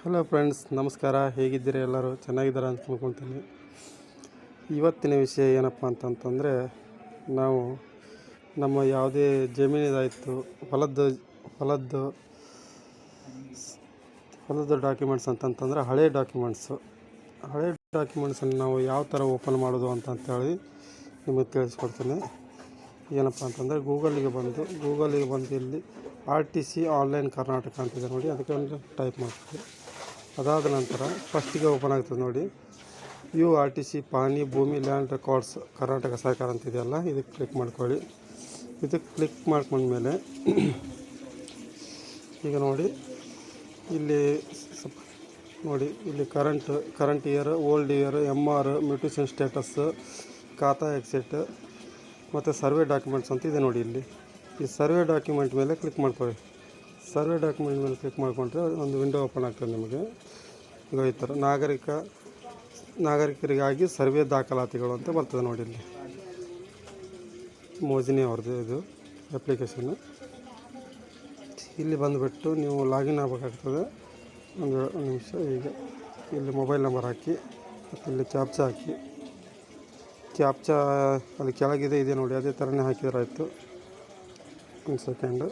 Hello friends, ನಮಸ್ಕಾರ. ಹೇಗಿದ್ದೀರಿ? ಎಲ್ಲರೂ ಚೆನ್ನಾಗಿದ್ದಾರೆ ಅಂತ ಅಂದ್ಕೊಳ್ತೀನಿ. ಇವತ್ತಿನ ವಿಷಯ ಏನಪ್ಪ ಅಂತಂತಂದರೆ, ನಾವು ನಮ್ಮ ಯಾವುದೇ ಜಮೀನಿದಾಯಿತು ಹೊಲದ್ದು ಡಾಕ್ಯುಮೆಂಟ್ಸ್ ಅಂತಂತಂದರೆ ಹಳೆ ಡಾಕ್ಯುಮೆಂಟ್ಸನ್ನು ನಾವು ಯಾವ ಥರ ಓಪನ್ ಮಾಡೋದು ಅಂತಂತೇಳಿ ನಿಮಗೆ ತಿಳಿಸ್ಕೊಡ್ತೀನಿ. ಏನಪ್ಪ ಅಂತಂದರೆ ಗೂಗಲಿಗೆ ಬಂದು ಇಲ್ಲಿ RTC ಆನ್ಲೈನ್ ಕರ್ನಾಟಕ ಅಂತಿದೆ ನೋಡಿ, ಅದಕ್ಕೆ ಒಂದು ಟೈಪ್ ಮಾಡ್ತೀವಿ. ಅದಾದ ನಂತರ ಫಸ್ಟಿಗೆ ಓಪನ್ ಆಗ್ತದೆ ನೋಡಿ, ವ್ಯೂ RTC ಪಾನಿ ಭೂಮಿ ಲ್ಯಾಂಡ್ ರೆಕಾರ್ಡ್ಸ್ ಕರ್ನಾಟಕ ಸರ್ಕಾರ ಅಂತಿದೆಯಲ್ಲ, ಇದಕ್ಕೆ ಕ್ಲಿಕ್ ಮಾಡ್ಕೊಳ್ಳಿ. ಇದಕ್ಕೆ ಕ್ಲಿಕ್ ಮಾಡ್ಕೊಂಡ್ಮೇಲೆ ಈಗ ನೋಡಿ ಇಲ್ಲಿ current year, old year, MR, mutation status, ಖಾತಾ ಎಕ್ಸಿಟ್ ಮತ್ತು ಸರ್ವೆ ಡಾಕ್ಯುಮೆಂಟ್ಸ್ ಅಂತ ಇದೆ ನೋಡಿ. ಇಲ್ಲಿ ಈ ಸರ್ವೆ ಡಾಕ್ಯುಮೆಂಟ್ ಮೇಲೆ ಕ್ಲಿಕ್ ಮಾಡ್ಕೊಳ್ಳಿ. ಸರ್ವೆ ಡಾಕ್ಯುಮೆಂಟ್ ಮೇಲೆ ಕ್ಲಿಕ್ ಮಾಡಿಕೊಂಡ್ರೆ ಒಂದು ವಿಂಡೋ ಓಪನ್ ಆಗ್ತದೆ ನಿಮಗೆ. ಈಗ ಈ ಥರ ನಾಗರಿಕರಿಗಾಗಿ ಸರ್ವೆ ದಾಖಲಾತಿಗಳು ಅಂತ ಬರ್ತದೆ ನೋಡಿ. ಇಲ್ಲಿ ಮೋಜಿನಿ ಅವ್ರದ್ದು ಇದು ಅಪ್ಲಿಕೇಶನ್ನು. ಇಲ್ಲಿ ಬಂದುಬಿಟ್ಟು ನೀವು ಲಾಗಿನ್ ಆಗಬೇಕಾಗ್ತದೆ. ಒಂದು ನಿಮಿಷ. ಈಗ ಇಲ್ಲಿ ಮೊಬೈಲ್ ನಂಬರ್ ಹಾಕಿ ಮತ್ತು ಇಲ್ಲಿ ಕ್ಯಾಪ್ಚಾ ಹಾಕಿ. ಕ್ಯಾಪ್ಚಾ ಅಲ್ಲಿ ಕೆಳಗಿದೆ ಇದೆ ನೋಡಿ, ಅದೇ ಥರನೇ ಹಾಕಿದ್ರೆ ಆಯಿತು. ಒಂದು ಸೆಕೆಂಡು.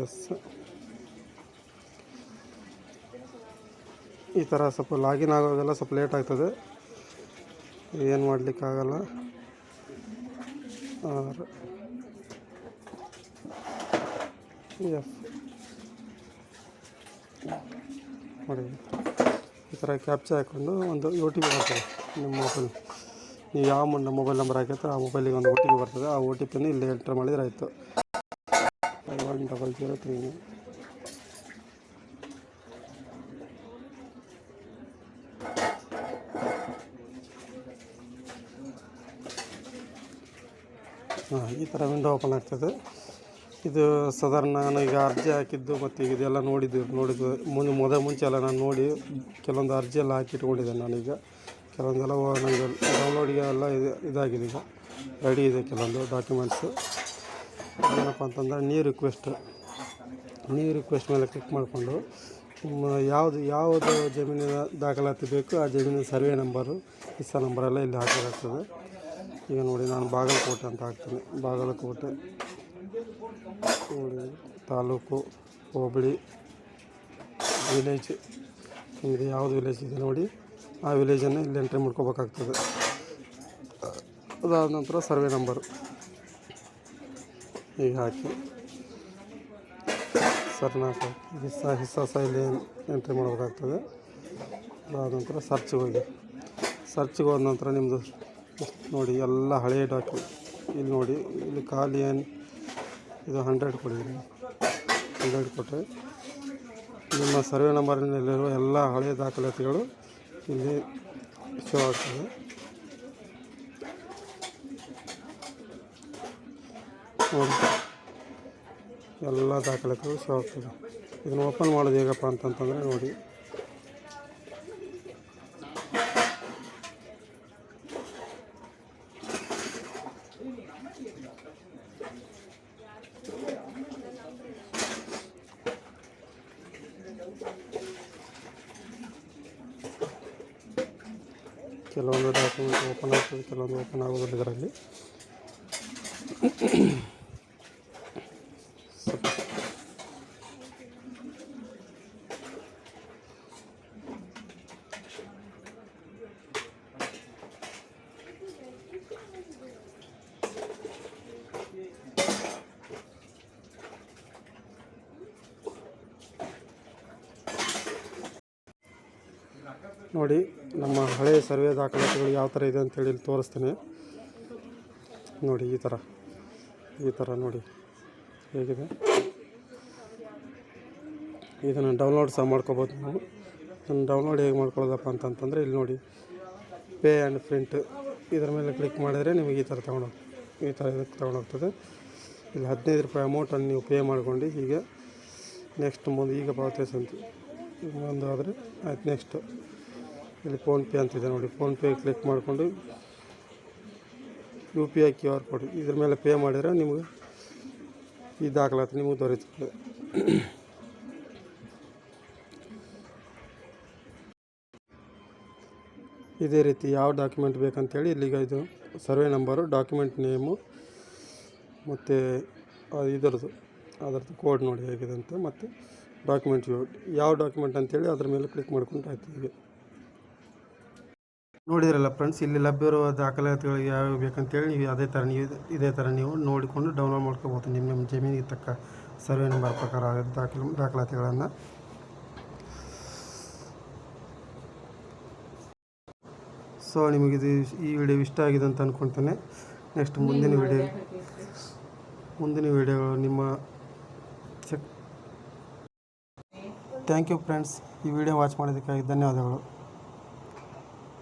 ಎಸ್ ಈ ಥರ ಸ್ವಲ್ಪ ಲಾಗಿನ್ ಆಗೋದೆಲ್ಲ ಸ್ವಲ್ಪ ಲೇಟ್ ಆಗ್ತದೆ, ಏನು ಮಾಡಲಿಕ್ಕಾಗಲ್ಲ. ನೋಡಿ, ಈ ಥರ ಕ್ಯಾಪ್ಚಾ ಹಾಕ್ಕೊಂಡು ಒಂದು OTP ಬರ್ತದೆ ನಿಮ್ಮ ಮೊಬೈಲ್. ನೀವು ಯಾವ ಮೊಬೈಲ್ ನಂಬರ್ ಹಾಕಿರ್ತಾರೆ ಆ ಮೊಬೈಲಿಗೆ ಒಂದು OTP ಬರ್ತದೆ. ಆ OTPನ ಇಲ್ಲಿ ಎಂಟರ್ ಮಾಡಿದರೆ ಆಯಿತು. 510039. ಈ ಥರ ವಿಂಡೋ ಓಪನ್ ಆಗ್ತದೆ. ಇದು ಸಾಧಾರಣ ನಾನು ಈಗ ಅರ್ಜಿ ಹಾಕಿದ್ದು ಮತ್ತು ಈಗ ಇದೆಲ್ಲ ನೋಡಿದ್ದು ಮುಂಚೆ ಎಲ್ಲ ನಾನು ನೋಡಿ ಕೆಲವೊಂದು ಅರ್ಜಿ ಎಲ್ಲ ಹಾಕಿಟ್ಕೊಂಡಿದ್ದೆ. ನಾನೀಗ ಕೆಲವೊಂದೆಲ್ಲ ನನಗೆ ಡೌನ್ಲೋಡಿಗೆ ಎಲ್ಲ ಇದಾಗಿದೆ, ಈಗ ರೆಡಿ ಇದೆ ಕೆಲವೊಂದು ಡಾಕ್ಯುಮೆಂಟ್ಸು. ಏನಪ್ಪ ಅಂತಂದರೆ ನ್ಯೂ ರಿಕ್ವೆಸ್ಟ್ ಮೇಲೆ ಕ್ಲಿಕ್ ಮಾಡಿಕೊಂಡು ಯಾವುದು ಜಮೀನಿನ ದಾಖಲಾತಿ ಬೇಕು ಆ ಜಮೀನಿನ ಸರ್ವೆ ನಂಬರು, ಹಿಸ್ಸಾ ನಂಬರೆಲ್ಲ ಇಲ್ಲಿ ಹಾಕಬೇಕಾಗ್ತದೆ. ಈಗ ನೋಡಿ, ನಾನು ಬಾಗಲಕೋಟೆ ಅಂತ ಹಾಕ್ತೀನಿ. ಬಾಗಲಕೋಟೆ ನೋಡಿ, ತಾಲೂಕು, ಹೋಬಳಿ, ವಿಲೇಜ್, ನಿಮಗೆ ಯಾವುದು ವಿಲೇಜ್ ಇದೆ ನೋಡಿ ಆ ವಿಲೇಜನ್ನು ಇಲ್ಲಿ ಎಂಟ್ರಿ ಮಾಡ್ಕೋಬೇಕಾಗ್ತದೆ. ಅದಾದ ನಂತರ ಸರ್ವೆ ನಂಬರು ಈಗ ಹಾಕಿ ಹಿಸ್ಸಾ ಇಲ್ಲಿ ಎಂಟ್ರಿ ಮಾಡಬೇಕಾಗ್ತದೆ. ಅದಾದ ನಂತರ ಸರ್ಚ್ಗೆ ಹೋದ ನಂತರ ನಿಮ್ಮದು ನೋಡಿ ಎಲ್ಲ ಹಳೆಯ ಡಾಕ್ಯುಮೆಂಟ್ ಇಲ್ಲಿ ನೋಡಿ. ಇಲ್ಲಿ ಖಾಲಿ ಇದು 100 ಕೊಡಿದ್ದೀನಿ. 100 ಕೊಟ್ಟರೆ ನಿಮ್ಮ ಸರ್ವೆ ನಂಬರಿನಲ್ಲಿರುವ ಎಲ್ಲ ಹಳೆಯ ದಾಖಲಾತಿಗಳು ಇಲ್ಲಿ ಶೋ ಆಗ್ತದೆ. ನೋಡಿ, ಎಲ್ಲ ದಾಖಲಾತಿಗಳು ಶೋ ಆಗ್ತದೆ. ಇದನ್ನು ಓಪನ್ ಮಾಡೋದು ಹೇಗಪ್ಪ ಅಂತಂತಂದರೆ ನೋಡಿ, ಕೆಲವೊಂದು ಡಾಕ್ಯುಮೆಂಟ್ ಓಪನ್ ಆಗ್ತದೆ, ಕೆಲವೊಂದು ಓಪನ್ ಆಗೋದಿಲ್ಲ ಇದರಲ್ಲಿ. ನೋಡಿ, ನಮ್ಮ ಹಳೆಯ ಸರ್ವೆ ದಾಖಲಾತಿಗಳು ಯಾವ ಥರ ಇದೆ ಅಂತೇಳಿ ಇಲ್ಲಿ ತೋರಿಸ್ತೀನಿ ನೋಡಿ. ಈ ಥರ ನೋಡಿ ಹೇಗಿದೆ. ಇದನ್ನು ಡೌನ್ಲೋಡ್ ಸಹ ಮಾಡ್ಕೋಬೋದು ನಾವು. ಡೌನ್ಲೋಡ್ ಹೇಗೆ ಮಾಡ್ಕೊಳ್ಳೋದಪ್ಪ ಅಂತಂತಂದರೆ ಇಲ್ಲಿ ನೋಡಿ, ಪೇ ಆ್ಯಂಡ್ ಪ್ರಿಂಟ್ ಇದರ ಮೇಲೆ ಕ್ಲಿಕ್ ಮಾಡಿದರೆ ನಿಮಗೆ ಈ ಥರ ಇದಕ್ಕೆ ತೊಗೊಂಡೋಗ್ತದೆ. ಇಲ್ಲಿ 15 ರೂಪಾಯಿ ಅಮೌಂಟನ್ನು ನೀವು ಪೇ ಮಾಡ್ಕೊಂಡು ಹೀಗೆ ನೆಕ್ಸ್ಟ್ ಮುಂದೆ ಈಗ ಪಾವತಿಸಂತ ಒಂದು ಆದರೆ ಆಯ್ತು. ನೆಕ್ಸ್ಟ್ ಇಲ್ಲಿ ಫೋನ್ಪೇ ಅಂತಿದೆ ನೋಡಿ, ಫೋನ್ಪೇ ಕ್ಲಿಕ್ ಮಾಡಿಕೊಂಡು UPI QR ಕೋಡ್ ಇದ್ರ ಮೇಲೆ ಪೇ ಮಾಡಿದರೆ ನಿಮಗೆ ಈ ದಾಖಲಾತಿ ನಿಮಗೆ ದೊರೆಯುತ್ತದೆ. ಇದೇ ರೀತಿ ಯಾವ ಡಾಕ್ಯುಮೆಂಟ್ ಬೇಕಂತೇಳಿ ಇಲ್ಲಿಗ ಇದು ಸರ್ವೆ ನಂಬರು, ಡಾಕ್ಯುಮೆಂಟ್ ನೇಮು ಮತ್ತು ಅದರದ್ದು ಕೋಡ್ ನೋಡಿ ಹೇಗಿದೆ ಅಂತ, ಮತ್ತು ಡಾಕ್ಯುಮೆಂಟ್ ಯಾವ ಡಾಕ್ಯುಮೆಂಟ್ ಅಂತೇಳಿ ಅದ್ರ ಮೇಲೆ ಕ್ಲಿಕ್ ಮಾಡ್ಕೊಂಡು ಆಯ್ತು. ಹೀಗೆ ನೋಡಿದ್ರಲ್ಲ ಫ್ರೆಂಡ್ಸ್, ಇಲ್ಲಿ ಲಭ್ಯವಿರುವ ದಾಖಲಾತಿಗಳು ಯಾವ್ಯಾವ ಬೇಕಂತೇಳಿ ನೀವು ಇದೇ ಥರ ನೀವು ನೋಡಿಕೊಂಡು ಡೌನ್ಲೋಡ್ ಮಾಡ್ಕೋಬೋದು ನಿಮ್ಮ ಜಮೀನಿಗೆ ತಕ್ಕ ಸರ್ವೆ ನಂಬರ್ ಪ್ರಕಾರ ದಾಖಲಾತಿಗಳನ್ನು. ಸೊ ನಿಮಗಿದು ಈ ವಿಡಿಯೋ ಇಷ್ಟ ಆಗಿದೆ ಅಂತ ಅಂದ್ಕೊಳ್ತೇನೆ. ನೆಕ್ಸ್ಟ್ ಮುಂದಿನ ವಿಡಿಯೋಗಳು ನಿಮ್ಮ ಥ್ಯಾಂಕ್ ಯು ಫ್ರೆಂಡ್ಸ್. ಈ ವಿಡಿಯೋ ವಾಚ್ ಮಾಡೋದಕ್ಕಾಗಿ ಧನ್ಯವಾದಗಳು.